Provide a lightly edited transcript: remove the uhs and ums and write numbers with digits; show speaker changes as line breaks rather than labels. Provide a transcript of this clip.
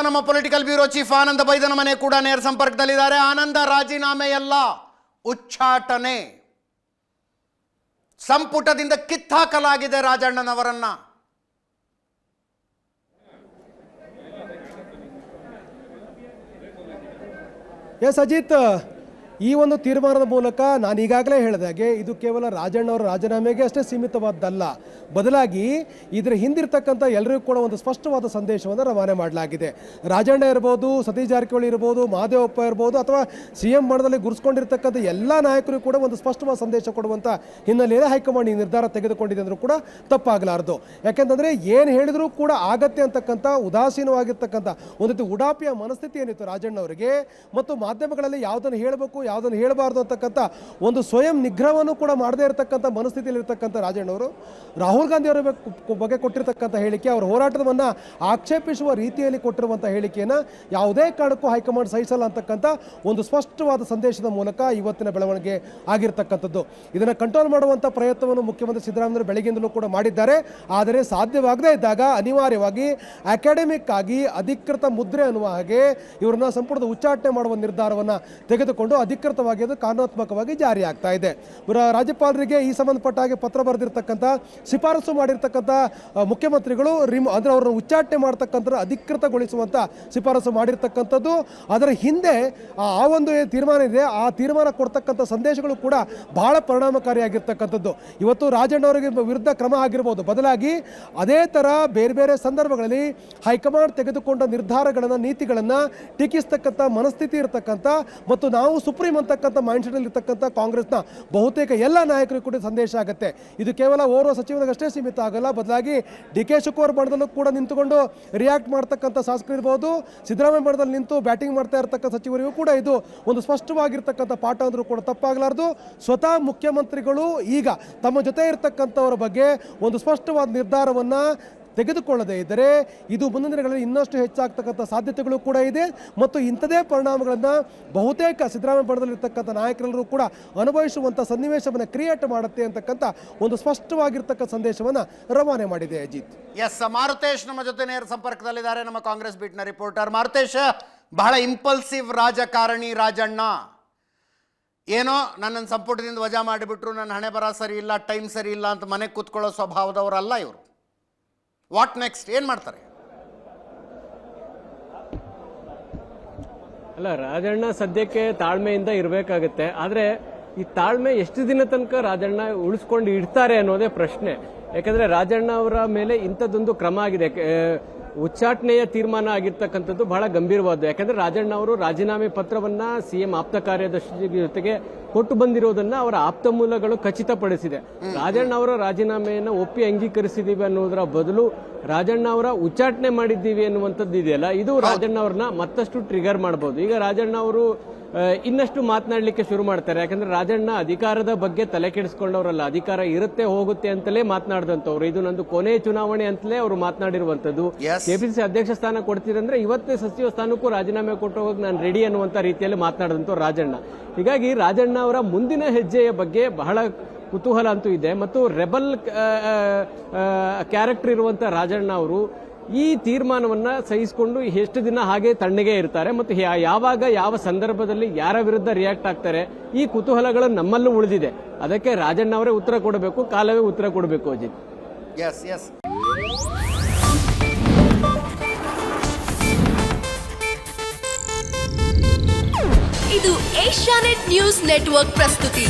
ನಮ್ಮ political bureau chief ಆನಂದ ಬೈದನ ಮನೆ ಕೂಡ ನೇರ ಸಂಪರ್ಕದಲ್ಲಿದ್ದಾರೆ. ಆನಂದ, ರಾಜೀನಾಮೆಯಲ್ಲ, ಉಚ್ಚಾಟನೆ. ಸಂಪುಟದಿಂದ ಕಿತ್ತಾಕಲಾಗಿದೆ ರಾಜಣ್ಣನವರನ್ನ.
ಎಸ್ ಅಜಿತ್, ಈ ಒಂದು ತೀರ್ಮಾನದ ಮೂಲಕ ನಾನು ಈಗಾಗಲೇ ಹೇಳಿದಾಗೆ ಇದು ಕೇವಲ ರಾಜಣ್ಣವರ ರಾಜೀನಾಮೆಗೆ ಅಷ್ಟೇ ಸೀಮಿತವಾದ್ದಲ್ಲ, ಬದಲಾಗಿ ಇದರ ಹಿಂದಿರ್ತಕ್ಕಂಥ ಎಲ್ಲರಿಗೂ ಕೂಡ ಒಂದು ಸ್ಪಷ್ಟವಾದ ಸಂದೇಶವನ್ನು ರವಾನೆ ಮಾಡಲಾಗಿದೆ. ರಾಜಣ್ಣ ಇರ್ಬೋದು, ಸತೀಶ್ ಜಾರಕಿಹೊಳಿ ಇರ್ಬೋದು, ಮಹದೇವಪ್ಪ ಇರ್ಬೋದು, ಅಥವಾ CM ಮಟ್ಟದಲ್ಲಿ ಗುರುಸ್ಕೊಂಡಿರ್ತಕ್ಕಂಥ ಎಲ್ಲ ನಾಯಕರು ಕೂಡ ಒಂದು ಸ್ಪಷ್ಟವಾದ ಸಂದೇಶ ಕೊಡುವಂಥ ಹಿನ್ನೆಲೆಯಲ್ಲಿ ಹೈಕಮಾಂಡ್ ಈ ನಿರ್ಧಾರ ತೆಗೆದುಕೊಂಡಿದೆ ಅಂದರೂ ಕೂಡ ತಪ್ಪಾಗಲಾರದು. ಯಾಕೆಂತಂದರೆ ಏನು ಹೇಳಿದರೂ ಕೂಡ ಆಗತ್ತೆ ಅಂತಕ್ಕಂಥ ಉದಾಸೀನವಾಗಿರ್ತಕ್ಕಂಥ ಒಂದು ರೀತಿ ಉಡಾಪಿಯ ಮನಸ್ಥಿತಿ ಏನಿತ್ತು ರಾಜಣ್ಣವರಿಗೆ, ಮತ್ತು ಮಾಧ್ಯಮಗಳಲ್ಲಿ ಯಾವುದನ್ನು ಹೇಳಬೇಕು ಯಾವುದನ್ನು ಹೇಳಬಾರ್ದು ಅಂತಕ್ಕಂಥ ಒಂದು ಸ್ವಯಂ ನಿಗ್ರಹವನ್ನು ಕೂಡ ಮಾಡದೇ ಇರತಕ್ಕಂಥ ಮನಸ್ಥಿತಿಯಲ್ಲಿ ಇರತಕ್ಕಂಥ ರಾಜಣ್ಣವರು ರಾಹುಲ್ ಗಾಂಧಿ ಅವರ ಬಗ್ಗೆ ಕೊಟ್ಟಿರ್ತಕ್ಕಂಥ ಹೇಳಿಕೆ, ಅವರ ಹೋರಾಟವನ್ನು ಆಕ್ಷೇಪಿಸುವ ರೀತಿಯಲ್ಲಿ ಕೊಟ್ಟಿರುವಂಥ ಹೇಳಿಕೆಯನ್ನು ಯಾವುದೇ ಕಾರಣಕ್ಕೂ ಹೈಕಮಾಂಡ್ ಸಹಿಸಲ್ಲ ಅಂತಕ್ಕಂಥ ಒಂದು ಸ್ಪಷ್ಟವಾದ ಸಂದೇಶದ ಮೂಲಕ ಇವತ್ತಿನ ಬೆಳವಣಿಗೆ ಆಗಿರ್ತಕ್ಕಂಥದ್ದು. ಇದನ್ನು ಕಂಟ್ರೋಲ್ ಮಾಡುವಂಥ ಪ್ರಯತ್ನವನ್ನು ಮುಖ್ಯಮಂತ್ರಿ ಸಿದ್ದರಾಮಯ್ಯ ಬೆಳಗ್ಗೆಯಿಂದಲೂ ಕೂಡ ಮಾಡಿದ್ದಾರೆ. ಆದರೆ ಸಾಧ್ಯವಾಗದೇ ಇದ್ದಾಗ ಅನಿವಾರ್ಯವಾಗಿ ಅಕಾಡೆಮಿಕ್ ಆಗಿ ಅಧಿಕೃತ ಮುದ್ರೆ ಅನ್ನುವ ಹಾಗೆ ಇವರನ್ನ ಸಂಪುಟದ ಉಚ್ಚಾಟನೆ ಮಾಡುವ ನಿರ್ಧಾರವನ್ನು ತೆಗೆದುಕೊಂಡು ಅಧಿಕೃತವಾಗಿ ಅದು ಕಾನೂನಾತ್ಮಕವಾಗಿ ಜಾರಿ ಆಗ್ತಾ ಇದೆ. ರಾಜ್ಯಪಾಲರಿಗೆ ಈ ಸಂಬಂಧಪಟ್ಟ ಹಾಗೆ ಪತ್ರ ಬರೆದಿರ್ತಕ್ಕಂಥ, ಶಿಫಾರಸು ಮಾಡಿರ್ತಕ್ಕಂಥ ಮುಖ್ಯಮಂತ್ರಿಗಳು ಅಂದರೆ ಅವರನ್ನು ಉಚ್ಚಾಟನೆ ಮಾಡ್ತಕ್ಕಂಥ ಅಧಿಕೃತಗೊಳಿಸುವಂಥ ಶಿಫಾರಸು ಮಾಡಿರ್ತಕ್ಕಂಥದ್ದು. ಅದರ ಹಿಂದೆ ಆ ಒಂದು ತೀರ್ಮಾನ ಇದೆ, ಆ ತೀರ್ಮಾನ ಕೊಡ್ತಕ್ಕಂಥ ಸಂದೇಶಗಳು ಕೂಡ ಬಹಳ ಪರಿಣಾಮಕಾರಿಯಾಗಿರ್ತಕ್ಕಂಥದ್ದು. ಇವತ್ತು ರಾಜಣ್ಣವರಿಗೆ ವಿರುದ್ಧ ಕ್ರಮ ಆಗಿರ್ಬೋದು, ಬದಲಾಗಿ ಅದೇ ಥರ ಬೇರೆ ಬೇರೆ ಸಂದರ್ಭಗಳಲ್ಲಿ ಹೈಕಮಾಂಡ್ ತೆಗೆದುಕೊಂಡ ನಿರ್ಧಾರಗಳನ್ನು, ನೀತಿಗಳನ್ನು ಟೀಕಿಸ್ತಕ್ಕಂಥ ಮನಸ್ಥಿತಿ ಇರತಕ್ಕಂಥ ಮತ್ತು ನಾವು ಸುಪ್ರೀಂ ಅಂತಕ್ಕಂಥ ಮೈಂಡ್ಸೆಟಲ್ಲಿ ಇರ್ತಕ್ಕಂಥ ಕಾಂಗ್ರೆಸ್ನ ಬಹುತೇಕ ಎಲ್ಲ ನಾಯಕರಿಗೂ ಕೂಡ ಸಂದೇಶ ಆಗುತ್ತೆ. ಇದು ಕೇವಲ ಓರ್ವ ಸಚಿವನಿಗಷ್ಟೇ ಸೀಮಿತ ಆಗಲ್ಲ, ಬದಲಾಗಿ DK ಶಿವಕುಮಾರ್ ಬಣದಲ್ಲೂ ಕೂಡ ನಿಂತುಕೊಂಡು ರಿಯಾಕ್ಟ್ ಮಾಡ್ತಕ್ಕಂಥ ಶಾಸಕರು ಇರ್ಬೋದು, ಸಿದ್ದರಾಮಯ್ಯ ಬಣದಲ್ಲಿ ನಿಂತು ಬ್ಯಾಟಿಂಗ್ ಮಾಡ್ತಾ ಇರತಕ್ಕಂಥ ಸಚಿವರಿಗೂ ಕೂಡ ಇದು ಒಂದು ಸ್ಪಷ್ಟವಾಗಿರ್ತಕ್ಕಂಥ ಪಾಠ ಅಂದರೂ ಕೂಡ ತಪ್ಪಾಗಲಾರದು. ಸ್ವತಃ ಮುಖ್ಯಮಂತ್ರಿಗಳು ಈಗ ತಮ್ಮ ಜೊತೆ ಇರತಕ್ಕಂಥವರ ಬಗ್ಗೆ ಒಂದು ಸ್ಪಷ್ಟವಾದ ನಿರ್ಧಾರವನ್ನು ತೆಗೆದುಕೊಳ್ಳದೇ ಇದ್ದರೆ ಇದು ಮುಂದಿನ ದಿನಗಳಲ್ಲಿ ಇನ್ನಷ್ಟು ಹೆಚ್ಚಾಗ್ತಕ್ಕಂಥ ಸಾಧ್ಯತೆಗಳು ಕೂಡ ಇದೆ, ಮತ್ತು ಇಂಥದೇ ಪರಿಣಾಮಗಳನ್ನು ಬಹುತೇಕ ಸಿದ್ದರಾಮಯ್ಯ ಬಣದಲ್ಲಿರ್ತಕ್ಕಂಥ ನಾಯಕರೆಲ್ಲರೂ ಕೂಡ ಅನುಭವಿಸುವಂಥ ಸನ್ನಿವೇಶವನ್ನು ಕ್ರಿಯೇಟ್ ಮಾಡುತ್ತೆ ಅಂತಕ್ಕಂಥ ಒಂದು ಸ್ಪಷ್ಟವಾಗಿರ್ತಕ್ಕ ಸಂದೇಶವನ್ನು ರವಾನೆ ಮಾಡಿದೆ. ಅಜಿತ್,
ಎಸ್, ಮಾರುತೇಶ್ ನಮ್ಮ ಜೊತೆ ನೇರ ಸಂಪರ್ಕದಲ್ಲಿದ್ದಾರೆ, ನಮ್ಮ ಕಾಂಗ್ರೆಸ್ ಬೀಟ್ನ ರಿಪೋರ್ಟರ್. ಮಾರುತೇಶ್, ಬಹಳ ಇಂಪಲ್ಸಿವ್ ರಾಜಕಾರಣಿ ರಾಜಣ್ಣ. ಏನೋ ನನ್ನನ್ನು ಸಂಪುಟದಿಂದ ವಜಾ ಮಾಡಿಬಿಟ್ರು, ನನ್ನ ಹಣೆ ಬರ ಸರಿ ಇಲ್ಲ, ಟೈಮ್ ಸರಿ ಇಲ್ಲ ಅಂತ ಮನೆಗೆ ಕೂತ್ಕೊಳ್ಳೋ ಸ್ವಭಾವದವರಲ್ಲ ಇವರು. ವಾಟ್ ನೆಕ್ಸ್ಟ್, ಏನು ಮಾಡ್ತಾರೆ?
ಅಲ್ಲ, ರಾಜಣ್ಣ ಸದ್ಯಕ್ಕೆ ತಾಳ್ಮೆಯಿಂದ ಇರಬೇಕಾಗತ್ತೆ. ಆದರೆ ಈ ತಾಳ್ಮೆ ಎಷ್ಟು ದಿನ ತನಕ ರಾಜಣ್ಣ ಉಳಿಸ್ಕೊಂಡು ಇಡ್ತಾರೆ ಅನ್ನೋದೇ ಪ್ರಶ್ನೆ. ಯಾಕಂದ್ರೆ ರಾಜಣ್ಣ ಅವರ ಮೇಲೆ ಇಂಥದ್ದೊಂದು ಕ್ರಮ ಆಗಿದೆ, ಉಚ್ಚಾಟನೆಯ ತೀರ್ಮಾನ ಆಗಿರ್ತಕ್ಕಂಥದ್ದು ಬಹಳ ಗಂಭೀರವಾದ್ದು. ಯಾಕಂದ್ರೆ ರಾಜಣ್ಣ ಅವರು ರಾಜೀನಾಮೆ ಪತ್ರವನ್ನ CM ಆಪ್ತ ಕಾರ್ಯದರ್ಶಿ ಜೊತೆಗೆ ಕೊಟ್ಟು ಬಂದಿರೋದನ್ನ ಅವರ ಆಪ್ತ ಮೂಲಗಳು ಖಚಿತಪಡಿಸಿದೆ. ರಾಜಣ್ಣ ಅವರ ರಾಜೀನಾಮೆಯನ್ನು ಒಪ್ಪಿ ಅಂಗೀಕರಿಸಿದೀವಿ ಅನ್ನೋದರ ಬದಲು ರಾಜಣ್ಣ ಅವರ ಉಚ್ಚಾಟನೆ ಮಾಡಿದ್ದೀವಿ ಅನ್ನುವಂಥದ್ದು ಇದೆಯಲ್ಲ, ಇದು ರಾಜಣ್ಣ ಅವ್ರನ್ನ ಮತ್ತಷ್ಟು ಟ್ರಿಗರ್ ಮಾಡಬಹುದು. ಈಗ ರಾಜಣ್ಣ ಅವರು ಇನ್ನಷ್ಟು ಮಾತನಾಡಲಿಕ್ಕೆ ಶುರು ಮಾಡ್ತಾರೆ. ಯಾಕಂದ್ರೆ ರಾಜಣ್ಣ ಅಧಿಕಾರದ ಬಗ್ಗೆ ತಲೆ ಕೆಡಿಸ್ಕೊಂಡವರಲ್ಲ, ಅಧಿಕಾರ ಇರುತ್ತೆ ಹೋಗುತ್ತೆ ಅಂತಲೇ ಮಾತನಾಡಿದಂಥವ್ರು. ಇದು ನಂದು ಕೊನೆ ಚುನಾವಣೆ ಅಂತಲೇ ಅವರು ಮಾತನಾಡಿರುವಂತದ್ದು. KPCC ಅಧ್ಯಕ್ಷ ಸ್ಥಾನ ಕೊಡ್ತೀರಂದ್ರೆ ಇವತ್ತೇ ಸಚಿವ ಸ್ಥಾನಕ್ಕೂ ರಾಜೀನಾಮೆ ಕೊಟ್ಟು ಹೋಗಿ ನಾನು ರೆಡಿ ಅನ್ನುವಂತ ರೀತಿಯಲ್ಲಿ ಮಾತನಾಡಿದಂಥವ್ರು ರಾಜಣ್ಣ. ಹೀಗಾಗಿ ರಾಜಣ್ಣ ಅವರ ಮುಂದಿನ ಹೆಜ್ಜೆಯ ಬಗ್ಗೆ ಬಹಳ ಕುತೂಹಲ ಅಂತೂ ಇದೆ. ಮತ್ತು ರೆಬಲ್ ಕ್ಯಾರೆಕ್ಟರ್ ಇರುವಂತ ರಾಜಣ್ಣ ಅವರು ಈ ತೀರ್ಮಾನವನ್ನ ಸಹಿಸಿಕೊಂಡು ಎಷ್ಟು ದಿನ ಹಾಗೆ ತಣ್ಣಗೆ ಇರ್ತಾರೆ, ಮತ್ತು ಯಾವಾಗ ಯಾವ ಸಂದರ್ಭದಲ್ಲಿ ಯಾರ ವಿರುದ್ಧ ರಿಯಾಕ್ಟ್ ಆಗ್ತಾರೆ, ಈ ಕುತೂಹಲಗಳು ನಮ್ಮಲ್ಲೂ ಉಳಿದಿದೆ. ಅದಕ್ಕೆ ರಾಜಣ್ಣ ಅವರೇ ಉತ್ತರ ಕೊಡಬೇಕು, ಕಾಲವೇ ಉತ್ತರ ಕೊಡಬೇಕು. ಅಜಿತ್,
ಎಸ್ ಎಸ್
ಇದು ಏಷ್ಯಾನೆಟ್ ನ್ಯೂಸ್ ನೆಟ್ವರ್ಕ್ ಪ್ರಸ್ತುತಿ.